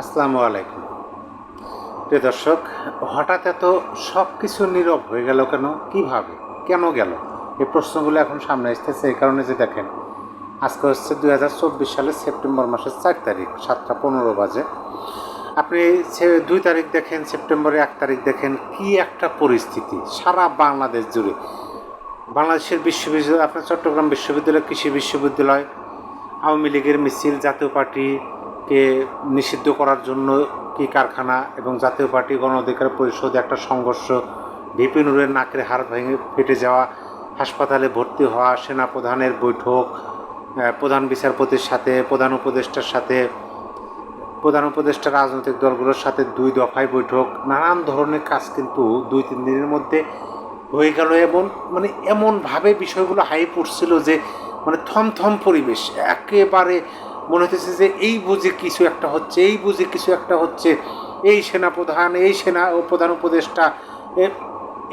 আসসালামু আলাইকুম। প্রিয় দর্শক, হঠাৎ এত সব কিছু নীরব হয়ে গেল কেন? কিভাবে? কেন গেল? এই প্রশ্নগুলো এখন সামনে আসতেছে এই কারণে যে দেখেন, আজকে হচ্ছে 2024 সালের সেপ্টেম্বর মাসের 4 তারিখ, 7টা 15 বাজে। আপনি 2 তারিখ দেখেন, সেপ্টেম্বরের 1 তারিখ দেখেন, কি একটা পরিস্থিতি সারা বাংলাদেশ জুড়ে। বাংলাদেশের বিশ্ববিদ্যালয়, আপনার চট্টগ্রাম বিশ্ববিদ্যালয়, কৃষি বিশ্ববিদ্যালয়, আওয়ামী লীগের মিছিল, জাতীয় পার্টিকে নিষিদ্ধ করার জন্য কি কারখানা, এবং জাতীয় পার্টি গণ অধিকার পরিষদে একটা সংঘর্ষ, ভিপি নুরের নাকের হাড় ভেঙে ফেটে যাওয়া, হাসপাতালে ভর্তি হওয়া, সেনাপ্রধানের বৈঠক, প্রধান বিচারপতির সাথে, প্রধান উপদেষ্টার সাথে, প্রধান উপদেষ্টা রাজনৈতিক দলগুলোর সাথে 2 দফায় বৈঠক, নানান ধরনের কাজ কিন্তু 2-3 দিনের মধ্যে হয়ে গেল। এবং মানে এমনভাবে বিষয়গুলো হাই পড়ছিল যে মানে থমথম পরিবেশ, একেবারে মনে হতেছে যে এই বুঝে কিছু একটা হচ্ছে, এই বুঝে কিছু একটা হচ্ছে। এই সেনাপ্রধান, এই সেনা ও প্রধান উপদেষ্টা,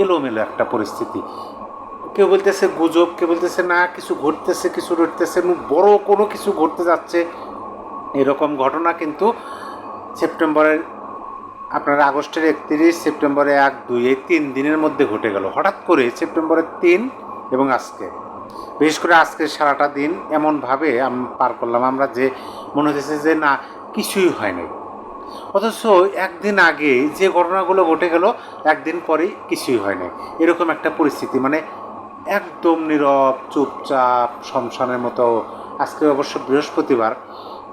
এলোমেলো একটা পরিস্থিতি। কেউ বলতেছে গুজব, কেউ বলতেছে না কিছু ঘটতেছে, কিছু ঘটতেছে, বড় কোনো কিছু ঘটতে যাচ্ছে। এরকম ঘটনা কিন্তু সেপ্টেম্বরের, আপনার আগস্টের 31, সেপ্টেম্বরে 1-2, এই 3 দিনের মধ্যে ঘটে গেল হঠাৎ করে। সেপ্টেম্বরের 3 এবং আজকে, বিশেষ করে আজকে সারাটা দিন এমনভাবে পার করলাম আমরা যে মনে হচ্ছে যে না কিছুই হয় নাই। অথচ একদিন আগে যে ঘটনাগুলো ঘটে গেল, একদিন পরেই কিছুই হয় নাই, এরকম একটা পরিস্থিতি। মানে একদম নীরব, চুপচাপ, শ্মশানের মতো। আজকে অবশ্য বৃহস্পতিবার,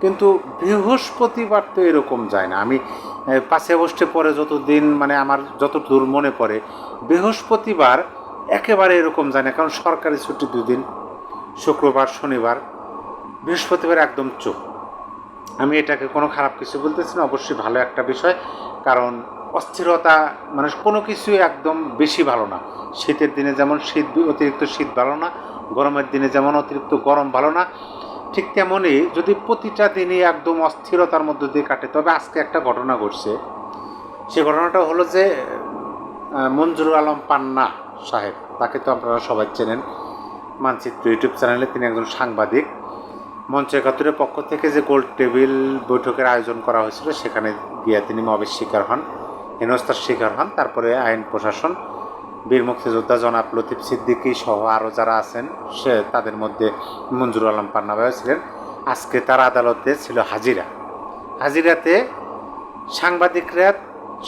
কিন্তু বৃহস্পতিবার তো এরকম যায় না। আমি 5 আগস্টের পরে যতদিন, মানে আমার যতদূর মনে পড়ে, বৃহস্পতিবার একেবারে এরকম যায় না, কারণ সরকারি ছুটি 2 দিন, শুক্রবার শনিবার। বৃহস্পতিবার একদম চুপ। আমি এটাকে কোনো খারাপ কিছু বলতেছি না, অবশ্যই ভালো একটা বিষয়। কারণ অস্থিরতা, মানে কোনো কিছুই একদম বেশি ভালো না। শীতের দিনে যেমন অতিরিক্ত শীত ভালো না, গরমের দিনে যেমন অতিরিক্ত গরম ভালো না, ঠিক তেমনই যদি প্রতিটা দিনই একদম অস্থিরতার মধ্য দিয়ে কাটে। তবে আজকে একটা ঘটনা ঘটছে, সে ঘটনাটা হলো যে মঞ্জুরুল আলম পান্না সাহেব, তাকে তো আপনারা সবাই চেনেন, মানচিত্র ইউটিউব চ্যানেলে তিনি একজন সাংবাদিক। মঞ্চ 71-এর পক্ষ থেকে যে গোল টেবিল বৈঠকের আয়োজন করা হয়েছিল, সেখানে গিয়ে তিনি মবের শিকার হন, হেনস্থার শিকার হন। তারপরে আইন প্রশাসন, বীর মুক্তিযোদ্ধা জনাব লতিফ সিদ্দিকী সহ আরও যারা আছেন, তাদের মধ্যে মঞ্জুরুল আলম পান্না ভাইও ছিলেন। আজকে তার আদালতে ছিল হাজিরাতে সাংবাদিকরা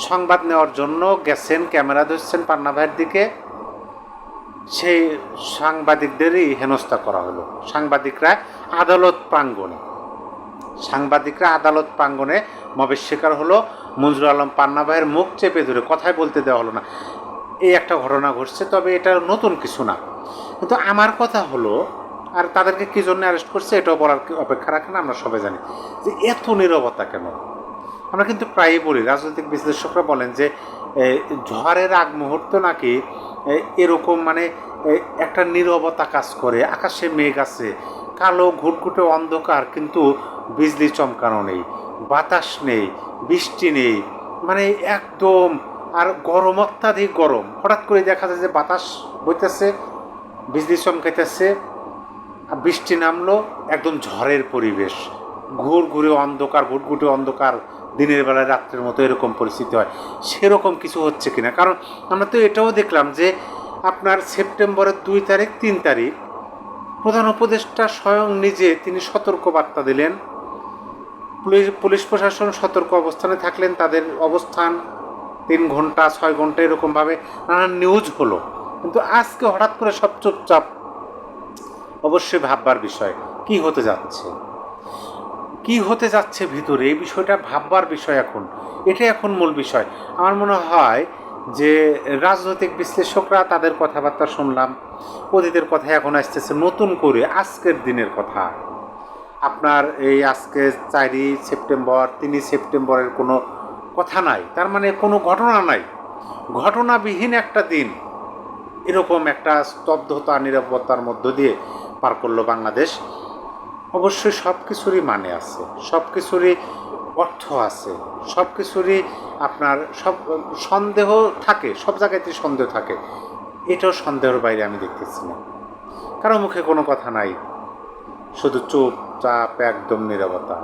সংবাদ নেওয়ার জন্য গেছেন, ক্যামেরা ধরছেন পান্না ভাইয়ের দিকে। সেই সাংবাদিকদেরই হেনস্থা করা হলো। সাংবাদিকরা আদালত প্রাঙ্গণে মবের শিকার হলো। মঞ্জুরুল আলম পান্না ভাইয়ের মুখ চেপে ধরে কথাই বলতে দেওয়া হলো না। এই একটা ঘটনা ঘটছে, তবে এটা নতুন কিছু না। কিন্তু আমার কথা হলো, আর তাদেরকে কী জন্য অ্যারেস্ট করছে এটাও বলার অপেক্ষা রাখে না, আমরা সবাই জানি যে এত নীরবতা কেন। আমরা কিন্তু প্রায়ই বলি, রাজনৈতিক বিশ্লেষকরা বলেন যে ঝড়ের আগ মুহূর্ত নাকি এরকম, মানে একটা নীরবতা কাজ করে। আকাশে মেঘ আছে, কালো ঘুটঘুটে অন্ধকার, কিন্তু বিজলি চমকানো নেই, বাতাস নেই, বৃষ্টি নেই, মানে একদম। আর গরম, অত্যাধিক গরম। হঠাৎ করে দেখা যায় যে বাতাস বইতেছে, বিজলি চমকাইতেছে, বৃষ্টি নামলো, একদম ঝড়ের পরিবেশ, ঘুরঘুরে অন্ধকার, ঘুটঘুটে অন্ধকার, দিনের বেলায় রাত্রের মতো এরকম পরিস্থিতি হয়। সেরকম কিছু হচ্ছে কিনা, কারণ আমরা তো এটাও দেখলাম যে আপনার সেপ্টেম্বরের 2 তারিখ 3 তারিখ প্রধান উপদেষ্টা স্বয়ং নিজে তিনি সতর্কবার্তা দিলেন। পুলিশ প্রশাসন সতর্ক অবস্থানে থাকলেন, তাদের অবস্থান 3 ঘন্টা 6 ঘন্টা এরকমভাবে নানান নিউজ হলো। কিন্তু আজকে হঠাৎ করে সব চুপচাপ। অবশ্যই ভাববার বিষয়, কি হতে যাচ্ছে ভিতরে, এই বিষয়টা ভাববার বিষয়। এটাই এখন মূল বিষয়। আমার মনে হয় যে রাজনৈতিক বিশ্লেষকরা তাদের কথাবার্তা শুনলাম, অতীতের কথা এখন আসতেছে নতুন করে আজকের দিনের কথা। আপনার এই আজকে 4 সেপ্টেম্বর, 3 সেপ্টেম্বরের কোনো কথা নাই, তার মানে কোনো ঘটনা নাই, ঘটনাবিহীন একটা দিন। এরকম একটা স্তব্ধতা, নীরবতার মধ্য দিয়ে পার করলো বাংলাদেশ। অবশ্যই সব কিছুরই মানে আছে, সব কিছুরই অর্থ আছে, সব কিছুরই আপনার সন্দেহ থাকে, সব জায়গাতেই সন্দেহ থাকে। এটাও সন্দেহের বাইরে আমি দেখতেছি না। কারো মুখে কোনো কথা নাই, শুধু চুপচাপ একদম নীরবতা।